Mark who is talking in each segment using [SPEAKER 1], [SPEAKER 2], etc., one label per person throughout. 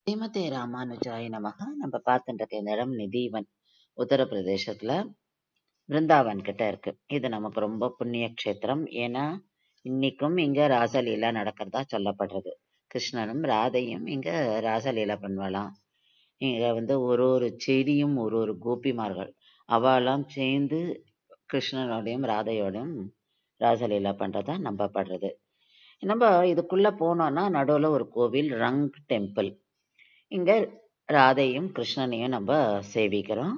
[SPEAKER 1] ஸ்ரீமதே ராமானுஜாய நமக. நம்ம பார்த்துட்டு இருக்க இந்த இடம் நிதிவன், உத்தரப்பிரதேசத்துல பிருந்தாவன் கிட்ட இருக்கு. இது நமக்கு ரொம்ப புண்ணிய க்ஷேத்திரம். ஏன்னா இன்னைக்கும் இங்க ராசலீலா நடக்கிறதா சொல்லப்படுறது. கிருஷ்ணனும் ராதையும் இங்க ராசலீலா பண்ணுவாளாம். இங்க ஒரு ஒரு செடியும் ஒரு ஒரு கோபிமார்கள் அவெல்லாம் சேர்ந்து கிருஷ்ணனோடையும் ராதையோடையும் ராசலீலா பண்றதா நம்பப்படுறது. நம்ம இதுக்குள்ள போனோம்னா நடுவுல ஒரு கோவில், ரங் டெம்பிள். இங்க ராதையும் கிருஷ்ணனையும் நம்ம சேவிக்கிறோம்.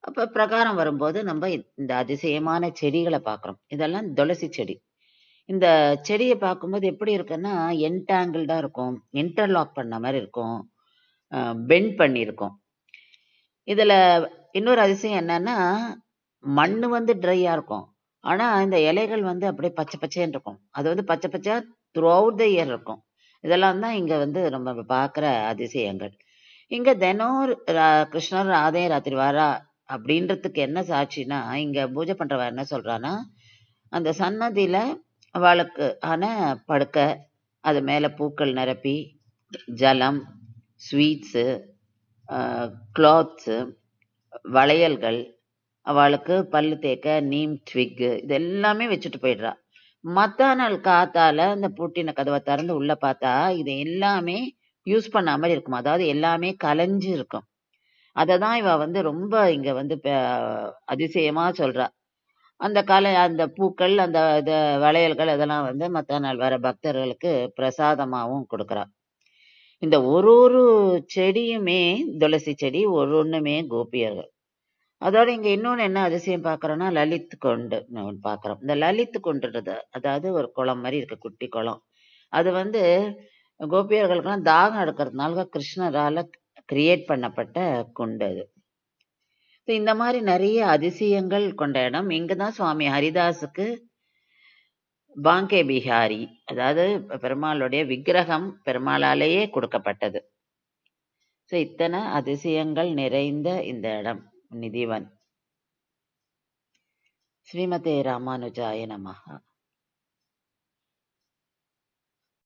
[SPEAKER 1] அப்ப பிரகாரம் வரும்போது நம்ம இந்த அதிசயமான செடிகளை பார்க்கிறோம். இதெல்லாம் துளசி செடி. இந்த செடியை பார்க்கும்போது எப்படி இருக்குன்னா என்டாங்கிள்டா இருக்கும், இன்டர்லாக் பண்ண மாதிரி இருக்கும், பெண்ட் பண்ணியிருக்கும். இதுல இன்னொரு அதிசயம் என்னன்னா மண்ணு ட்ரையா இருக்கும். ஆனா இந்த இலைகள் அப்படியே பச்சை பச்சைன்னு இருக்கும். அது பச்சை பச்சையா த்ரூ அவுட் த இயர் இருக்கும். இதெல்லாம் தான் இங்க நம்ம பார்க்குற அதிசயங்கள். இங்க தினம் கிருஷ்ணர் ராதே ராத்திரி வரா அப்படின்றதுக்கு என்ன சாட்சினா, இங்க பூஜை பண்றவ என்ன சொல்றான்னா, அந்த சன்னதியில அவளுக்கு ஆன படுக்கை, அது மேல பூக்கள் நிரப்பி, ஜலம், ஸ்வீட்ஸு, கிளாத்ஸு, வளையல்கள், அவளுக்கு பல்லு தேக்க நீம் ட்விக் இது எல்லாமே வச்சுட்டு போயிடுறா. மத்த நாள் காத்தால இந்த பூட்டின கதவை திறந்து உள்ள பார்த்தா இது எல்லாமே யூஸ் பண்ண மாதிரி இருக்கும். அதாவது எல்லாமே கலைஞ்சு இருக்கும். அததான் இவ ரொம்ப இங்க அதிசயமா சொல்றா. அந்த பூக்கள், அந்த வளையல்கள் அதெல்லாம் மத்த நாள் வர பக்தர்களுக்கு பிரசாதமாவும் கொடுக்கறா. இந்த ஒரு செடியுமே துளசி செடி, ஒண்ணுமே கோபியர்கள். அதோட இங்க இன்னொன்னு என்ன அதிசயம் பார்க்கறோம்னா, லலித் குண்டு பார்க்கிறோம். இந்த லலித் குண்டுன்றது அதாவது ஒரு குளம் மாதிரி இருக்கு, குட்டி குளம். அது கோபியர்களுக்கெல்லாம் தாகம் எடுக்கிறதுனால கிருஷ்ணரால கிரியேட் பண்ணப்பட்ட குண்டு அது. இந்த மாதிரி நிறைய அதிசயங்கள் கொண்ட இடம். இங்கதான் சுவாமி ஹரிதாஸுக்கு பாங்கே பிஹாரி, அதாவது பெருமாளுடைய விக்கிரகம் பெருமாளாலேயே கொடுக்கப்பட்டது. இத்தனை அதிசயங்கள் நிறைந்த இந்த இடம் நிதிவன். ஸ்ரீமதே ராமானுஜாய நமஹ.